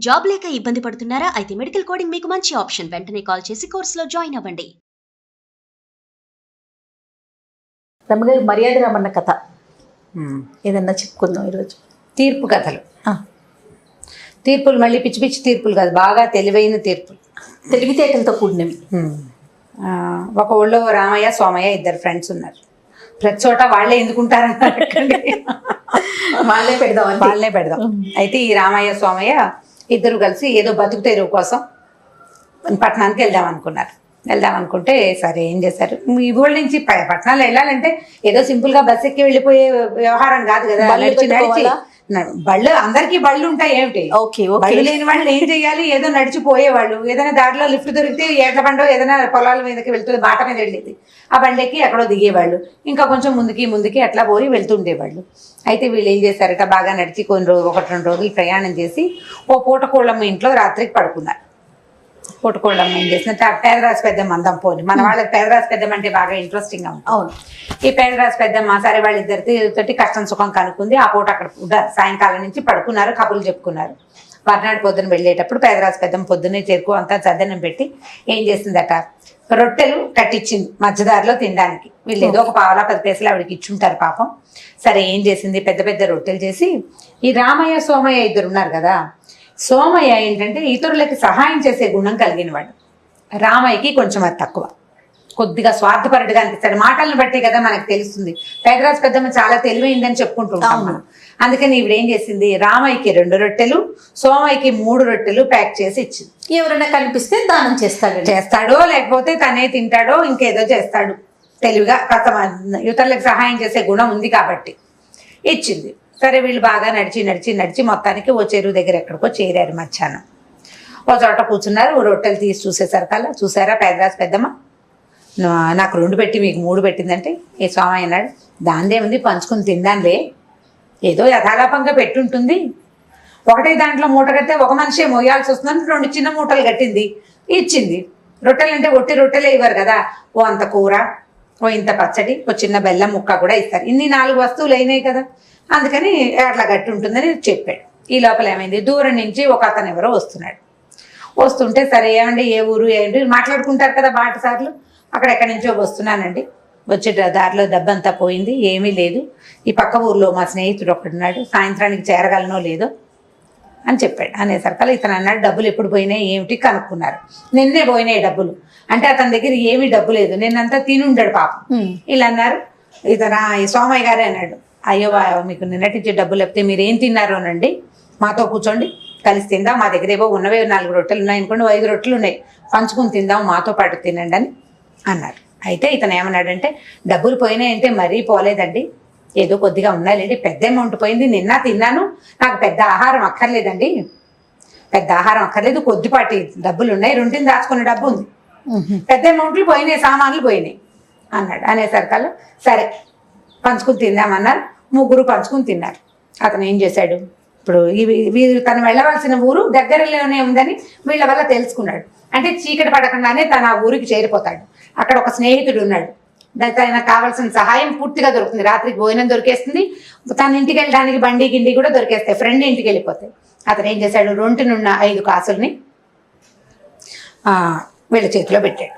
Job లేక ఇబ్బంది పడుతున్నారా? అయితే మెడికల్ కోడింగ్ మీకు మంచి ఆప్షన్. వెంటనే కాల్ చేసి కోర్సులో జాయిన్ అవ్వండి. రమ్మగారు మర్యాద రామన్న కథ ఏదన్నా చెప్పుకుందాం ఈరోజు. తీర్పు కథలు. తీర్పులు మళ్ళీ పిచ్చి పిచ్చి తీర్పులు కాదు, బాగా తెలివైన తీర్పులు, తెలివితేటలతో కూడినవి. ఒక ఊళ్ళో రామయ్య సోమయ్య ఇద్దరు ఫ్రెండ్స్ ఉన్నారు. ప్రతి చోట వాళ్ళే ఎందుకుంటారని అడగండి, వాళ్ళే పెడదాం. అయితే ఈ రామయ్య సోమయ్య ఇద్దరు కలిసి ఏదో బతుకు తెరువు కోసం పట్టణానికి వెళ్దాం అనుకుంటే సరే ఏం చేశారు, ఈ ఊళ్ళ నుంచి పట్టణాలు వెళ్ళాలంటే ఏదో సింపుల్ గా బస్ ఎక్కి వెళ్ళిపోయే వ్యవహారం కాదు కదా. నడిచి బళ్ళు, అందరికీ బళ్ళు ఉంటాయి ఏమిటి, బళ్ళు లేని వాళ్ళు ఏం చేయాలి, ఏదో నడిచిపోయేవాళ్ళు. ఏదైనా దారిలో లిఫ్ట్ దొరికితే ఏట్ల బండో ఏదైనా పొలాల మీదకి వెళ్తుంది, బాట మీద వెళ్ళేది, ఆ బండెక్కి ఎక్కడో దిగేవాళ్ళు. ఇంకా కొంచెం ముందుకి అట్లా పోయి వెళ్తుండేవాళ్ళు. అయితే వీళ్ళు ఏం చేశారట, బాగా నడిచి ఒకటి రెండు రోజులు ప్రయాణం చేసి ఓ పూటకోళ్ళమ్మ ఇంట్లో రాత్రికి పడుకున్నారు. పూటకోళ్ళమ్మ ఏం చేసినట్టు పేదరాశి పెద్దమ్మ అందం పోని, మన వాళ్ళకి పేదరాశి పెద్దమ్మ అంటే బాగా ఇంట్రెస్టింగ్ గా ఉంటుంది. అవును, ఈ పేదరాశి పెద్దమ్మ సరే వాళ్ళిద్దరితో కష్టం సుఖం కనుక్కుంది. ఆ పూట అక్కడ సాయంకాలం నుంచి పడుకున్నారు, కబుర్లు చెప్పుకున్నారు. మర్నాడు పొద్దున వెళ్ళేటప్పుడు పేదరాశి పెద్దమ్మ పొద్దున్నే చెరుకు అంతా చద్దనం పెట్టి ఏం చేసిందట, రొట్టెలు కట్టించింది మధ్యదారిలో తినడానికి. వీళ్ళు ఏదో ఒక పావలా 10 పైసలు ఆవిడకి ఇచ్చుంటారు పాపం. సరే ఏం చేసింది, పెద్ద పెద్ద రొట్టెలు చేసి ఈ రామయ్య సోమయ్య ఇద్దరు ఉన్నారు కదా, సోమయ్య ఏంటంటే ఇతరులకి సహాయం చేసే గుణం కలిగిన వాడు, రామయ్యకి కొంచెం అది తక్కువ, కొద్దిగా స్వార్థపరుడుగా అనిపిస్తాడు. మాటలను బట్టి కదా మనకు తెలుస్తుంది. పేదరాజు పెద్దమ్మ చాలా తెలివైందని చెప్పుకుంటుంటాం మనం. అందుకని ఈవిడ ఏం చేసింది, రామయ్యకి 2 రొట్టెలు, సోమయ్యకి 3 రొట్టెలు ప్యాక్ చేసి ఇచ్చింది. ఎవరైనా కనిపిస్తే దానం చేస్తాడో లేకపోతే తనే తింటాడో ఇంకేదో చేస్తాడు, తెలివిగా ఇతరులకు సహాయం చేసే గుణం ఉంది కాబట్టి ఇచ్చింది. సరే వీళ్ళు బాగా నడిచి మొత్తానికి ఓ చెరువు దగ్గర ఎక్కడికో చేరారు. మధ్యాహ్నం ఓ చోట కూర్చున్నారు. రొట్టెలు తీసి చూసేసరికల్లా, చూసారా పేదరాజు పెద్దమ్మ, నాకు 2 పెట్టి మీకు 3 పెట్టిందంటే ఏ స్వామి అన్నాడు, దాందేముంది పంచుకుని తిందాంలే, ఏదో యథాలాపంగా పెట్టుంటుంది. ఒకటే దాంట్లో మూట కడితే ఒక మనిషే మోయాల్సి వస్తుందని 2 చిన్న మూటలు కట్టింది, ఇచ్చింది. రొట్టెలు అంటే ఒట్టి రొట్టెలే ఇవ్వరు కదా, ఓ అంత కూర, ఓ ఇంత పచ్చడి, ఓ చిన్న బెల్లం ముక్క కూడా ఇస్తారు. ఇన్ని 4 వస్తువులు అయినాయి కదా, అందుకని అట్లా గట్టి ఉంటుందని చెప్పాడు. ఈ లోపల ఏమైంది, దూరం నుంచి ఒక అతను ఎవరో వస్తుంటే సరే ఏమండి ఏ ఊరు ఏంటి మాట్లాడుకుంటారు కదా బాటసార్లు, అక్కడెక్కడి నుంచో వస్తున్నానండి, వచ్చే దారిలో డబ్బంతా పోయింది, ఏమీ లేదు, ఈ పక్క ఊర్లో మా స్నేహితుడు ఒకడున్నాడు, సాయంత్రానికి చేరగలనో లేదో అని చెప్పాడు. అనేసరికల్లా ఇతను అన్నాడు, డబ్బులు ఎప్పుడు పోయినాయి ఏమిటి కనుక్కున్నారు. నిన్నే పోయినాయి డబ్బులు అంటే, అతని దగ్గర ఏమీ డబ్బు లేదు, నిన్నంతా తినుండాడు పాపం. ఇలా అన్నారు. ఇతను ఈ సోమయ్య గారే అన్నాడు, అయ్యో మీకు నిన్నటించే డబ్బులు లేకపోతే మీరు ఏం తిన్నారోనండి, మాతో కూర్చోండి కలిసి తిందాం, మా దగ్గర ఏవో ఉన్నవే 4 రొట్టెలు ఉన్నాయి అనుకోండి, 5 రొట్టెలు ఉన్నాయి, పంచుకుని తిందాం, మాతో పాటు తినండి అని అన్నారు. అయితే ఇతను ఏమన్నాడంటే, డబ్బులు పోయినాయంటే మరీ పోలేదండి, ఏదో కొద్దిగా ఉన్నాయండి, పెద్ద అమౌంట్ పోయింది, నిన్న తిన్నాను, నాకు పెద్ద ఆహారం అక్కర్లేదండి, కొద్దిపాటి డబ్బులు ఉన్నాయి, 2 దాచుకున్న డబ్బు ఉంది, పెద్ద అమౌంట్లు పోయినాయి, సామాన్లు పోయినాయి అన్నాడు. అనేసరికల్లా సరే పంచుకుని తిందామన్నారు. 3 పంచుకుని తిన్నారు. అతను ఏం చేశాడు, ఇప్పుడు వీరు తను వెళ్ళవలసిన ఊరు దగ్గరలోనే ఉందని వీళ్ళ వల్ల తెలుసుకున్నాడు. అంటే చీకటి పడకుండానే తను ఆ ఊరికి చేరిపోతాడు. అక్కడ ఒక స్నేహితుడు ఉన్నాడు, తనకు కావాల్సిన సహాయం పూర్తిగా దొరుకుతుంది, రాత్రికి భోజనం దొరికేస్తుంది, తన ఇంటికి వెళ్ళడానికి బండి గిండి కూడా దొరికేస్తాయి, ఫ్రెండ్ ఇంటికి వెళ్ళిపోతాయి. అతను ఏం చేశాడు, రొంటినున్న 5 కాసుల్ని వీళ్ళ చేతిలో పెట్టాడు.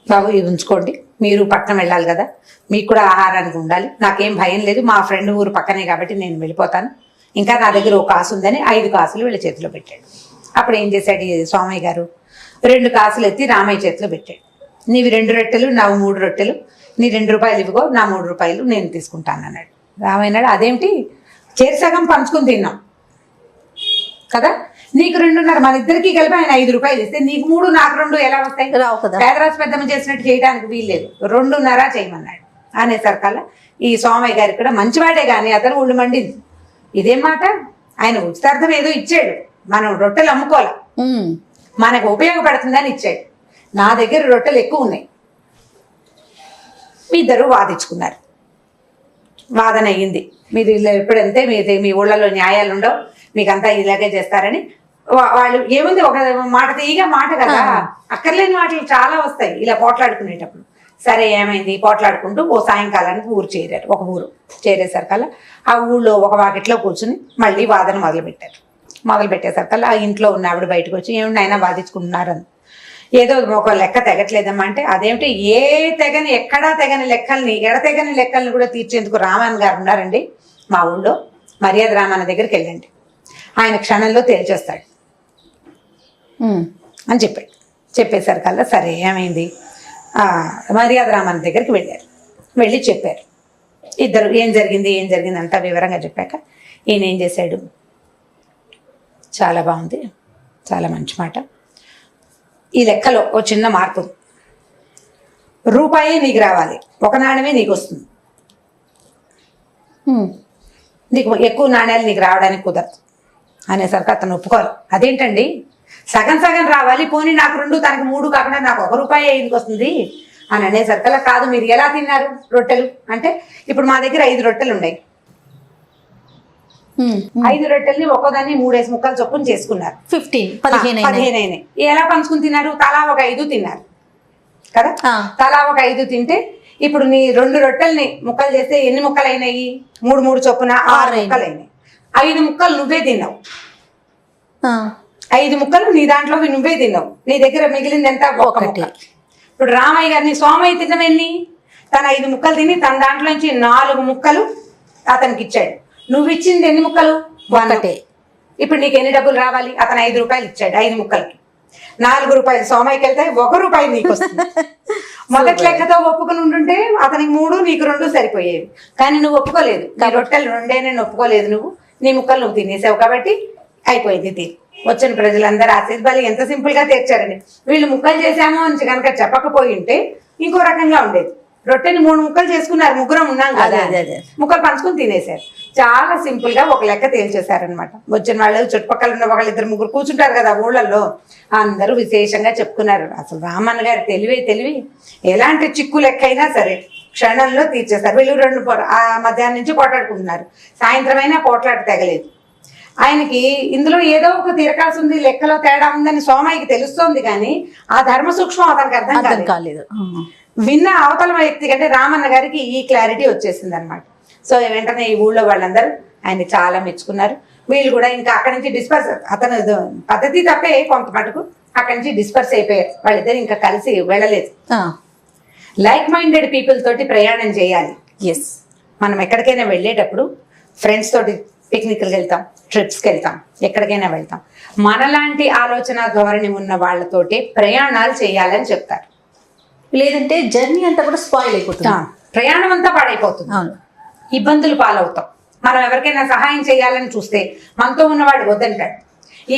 బాబు ఇది ఉంచుకోండి, మీరు పట్టణం వెళ్ళాలి కదా, మీకు కూడా ఆహారానికి ఉండాలి, నాకేం భయం లేదు, మా ఫ్రెండ్ ఊరు పక్కనే కాబట్టి నేను వెళ్ళిపోతాను, ఇంకా నా దగ్గర 1 కాసు ఉందని 5 కాసులు వీళ్ళ చేతిలో పెట్టాడు. అప్పుడు ఏం చేశాడు ఈ స్వామయ్య గారు, 2 కాసులు ఎత్తి రామయ్య చేతిలో పెట్టాడు. నీవి 2 రొట్టెలు, నావి 3 రొట్టెలు, నీ 2 రూపాయలు ఇవ్వగో, నా 3 రూపాయలు నేను తీసుకుంటాను అన్నాడు. రామయ్య అన్నాడు, అదేమిటి, చేరిసగం పంచుకుని తిన్నాం కదా, నీకు 2.5, మన ఇద్దరికి కలిపి ఆయన 5 రూపాయలు ఇస్తే నీకు 3 నాకు 2 ఎలా వస్తాయి, పేదరాజు పెద్దమ్మ చేసినట్టు చేయడానికి వీల్లేదు, 2.5 చేయమన్నాడు. అనేసరికల్లా ఈ సోమయ్య గారి కూడా మంచివాడే కానీ అతను ఒళ్ళు మండింది. ఇదేం మాట, ఆయన ఉచితార్థం ఏదో ఇచ్చాడు, మనం రొట్టెలు అమ్ముకోవాలి, మనకు ఉపయోగపడుతుందని ఇచ్చాడు, నా దగ్గర రొట్టెలు ఎక్కువ ఉన్నాయి. మీ ఇద్దరు వాదించుకున్నారు, వాదన అయ్యింది. మీరు ఇలా ఎప్పుడంతే మీ ఊళ్ళలో న్యాయాలు ఉండవు, మీకంతా ఇలాగే చేస్తారని వాళ్ళు ఏముంది, ఒక మాట తీయగా మాట కదా, అక్కర్లేని మాటలు చాలా వస్తాయి ఇలా పోట్లాడుకునేటప్పుడు. సరే ఏమైంది, పోట్లాడుకుంటూ ఓ సాయంకాలానికి ఊరు చేరారు. ఒక ఊరు చేరేసరికల్లా ఆ ఊళ్ళో ఒక వాకిట్లో కూర్చుని మళ్ళీ వాదన మొదలుపెట్టారు. మొదలు పెట్టేసరికల్లా ఆ ఇంట్లో ఉన్న ఆవిడ బయటకు వచ్చి ఏమిటి అయినా బాధించుకుంటున్నారని, ఏదో ఒక లెక్క తెగట్లేదమ్మా అంటే, అదేమిటి ఏ తెగని ఎక్కడా తెగని లెక్కల్ని ఎడతెగని లెక్కల్ని కూడా తీర్చేందుకు రామన్ గారు ఉన్నారండి మా ఊళ్ళో, మర్యాద రామన్న దగ్గరికి వెళ్ళండి, ఆయన క్షణంలో తేల్చేస్తాడు అని చెప్పాడు. చెప్పేసరికల్లా సరే ఏమైంది, మర్యాద రామన్న దగ్గరికి వెళ్ళారు. వెళ్ళి చెప్పారు ఇద్దరు ఏం జరిగింది అంతా వివరంగా చెప్పాక ఈయన ఏం చేశాడు, చాలా బాగుంది, చాలా మంచి మాట, ఈ లెక్కలో ఓ చిన్న మార్పు, రూపాయి నీకు రావాలి, ఒక నాణ్యమే నీకు వస్తుంది, నీకు ఎక్కువ నాణ్యాలు నీకు రావడానికి కుదరదు అనేసరికి అతను ఒప్పుకోరు. అదేంటండి సగం సగం రావాలి, పోనీ నాకు 2 తనకు 3 కాకుండా నాకు 1 రూపాయి ఎందుకు వస్తుంది అని అనేసరికల్లా, కాదు మీరు ఎలా తిన్నారు రొట్టెలు అంటే, ఇప్పుడు మా దగ్గర 5 రొట్టెలు ఉన్నాయి, 5 రొట్టెల్ని ఒక్కోదాన్ని 3 ముక్కలు చొప్పున చేసుకున్నారు, 15 అయినాయి. ఎలా పంచుకుని తిన్నారు, తలా ఒక 5 తిన్నారు కదా, తలా ఒక 5 తింటే ఇప్పుడు నీ 2 రొట్టెల్ని ముక్కలు చేస్తే ఎన్ని ముక్కలు అయినాయి, 3 చొప్పున 6 ముక్కలు అయినాయి. 5 ముక్కలు నువ్వే తిన్నావు, 5 ముక్కలు నీ దాంట్లో నువ్వే తిన్నావు, నీ దగ్గర మిగిలింది ఎంత, ఒకటి. ఇప్పుడు రామయ్య గారిని సోమయ్య తిన్నవెన్ని, తన 5 ముక్కలు తిని తన దాంట్లో నుంచి 4 ముక్కలు అతనికి ఇచ్చాడు, నువ్వు ఇచ్చింది ఎన్ని ముక్కలు, ఒకటే. ఇప్పుడు నీకు ఎన్ని డబ్బులు రావాలి, అతను 5 రూపాయలు ఇచ్చాడు, 5 ముక్కలకి 4 రూపాయలు సోమయ్యకి వెళ్తే 1 రూపాయి నీకు వస్తుంది. మొదటి లెక్కతో ఒప్పుకుని ఉంటుంటే అతనికి 3 నీకు 2 సరిపోయేవి, కానీ నువ్వు ఒప్పుకోలేదు, నీ రొట్టెలు 2 నేను ఒప్పుకోలేదు, నువ్వు నీ ముక్కలు నువ్వు తినేసావు కాబట్టి అయిపోయింది తీరు. వచ్చిన ప్రజలందరూ ఆశీర్వాదాలు ఎంత సింపుల్ గా తెచ్చారండి. వీళ్ళు ముక్కలు చేశాము అని కనుక చెప్పకపోయి ఉంటే ఇంకో రకంగా ఉండేది. రొట్టెని 3 ముక్కలు చేసుకున్నారు, ముగ్గురం ఉన్నాం కదా, ముక్కలు పంచుకుని తినేశారు. చాలా సింపుల్ గా ఒక లెక్క తేల్చేశారనమాట. వచ్చిన వాళ్ళు చుట్టుపక్కల ఉన్న వాళ్ళు 2-3 కూర్చుంటారు కదా ఊళ్ళల్లో, అందరూ విశేషంగా చెప్పుకున్నారు. అసలు రామన్న గారి తెలివి ఎలాంటి చిక్కు లెక్క అయినా సరే క్షణంలో తీర్చేస్తారు. వీళ్ళు 2 మధ్యాహ్నం నుంచి పోట్లాడుకుంటున్నారు, సాయంత్రం అయినా పోట్లాట తెగలేదు. ఆయనకి ఇందులో ఏదో ఒక తిరకాల్సి ఉంది, లెక్కలో తేడా ఉందని సోమయ్యకి తెలుస్తోంది, కానీ ఆ ధర్మ సూక్ష్మం అతనికి అర్థం కాలేదు. విన్న అవతల వ్యక్తి కంటే రామన్న గారికి ఈ క్లారిటీ వచ్చేసింది అనమాట. సో వెంటనే ఈ ఊళ్ళో వాళ్ళందరూ ఆయన చాలా మెచ్చుకున్నారు. వీళ్ళు కూడా ఇంకా అక్కడి నుంచి డిస్పర్స్, అతను పద్ధతి తప్పే కొంత మటుకు అక్కడి నుంచి డిస్పర్స్ అయిపోయారు. వాళ్ళిద్దరు ఇంకా కలిసి వెళ్ళలేదు. లైక్ మైండెడ్ పీపుల్ తోటి ప్రయాణం చేయాలి. మనం ఎక్కడికైనా వెళ్ళేటప్పుడు ఫ్రెండ్స్ తోటి పిక్నిక్కి వెళ్తాం, ట్రిప్స్కి వెళ్తాం, ఎక్కడికైనా వెళ్తాం, మనలాంటి ఆలోచన ధోరణి ఉన్న వాళ్ళతోటి ప్రయాణాలు చేయాలని చెప్తారు. లేదంటే జర్నీ అంతా కూడా స్పాయిల్ అయిపోతుంది, ప్రయాణం అంతా పాడైపోతుంది, ఇబ్బందులు పాలవుతాం. మనం ఎవరికైనా సహాయం చేయాలని చూస్తే మనతో ఉన్నవాడు వద్దంటాడు.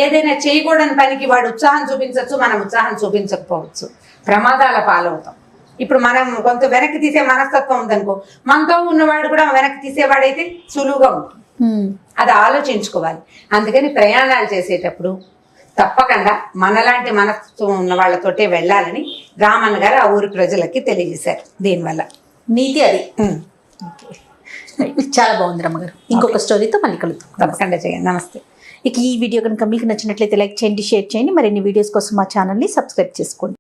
ఏదైనా చేయకూడని పనికి వాడు ఉత్సాహం చూపించవచ్చు, మనం ఉత్సాహం చూపించకపోవచ్చు, ప్రమాదాల పాలవుతాం. ఇప్పుడు మనం కొంత వెనక్కి తీసే మనస్తత్వం ఉందనుకో, మనతో ఉన్నవాడు కూడా వెనక్కి తీసేవాడైతే సులువుగా ఉంటుంది. అది ఆలోచించుకోవాలి. అందుకని ప్రయాణాలు చేసేటప్పుడు తప్పకుండా మనలాంటి మనస్తత్వం ఉన్న వాళ్ళతోటే వెళ్ళాలని రామన్న గారు ఆ ఊరి ప్రజలకి తెలియజేశారు. దీనివల్ల నీతి అది. చాలా బాగుంది రమ్మగారు. ఇంకొక స్టోరీతో మళ్ళీ కలుద్దాం. తప్పకుండా చేయండి. నమస్తే. ఇక ఈ వీడియో కనుక మీకు నచ్చినట్లయితే లైక్ చేయండి, షేర్ చేయండి. మరిన్ని వీడియోస్ కోసం మా ఛానల్ని సబ్స్క్రైబ్ చేసుకోండి.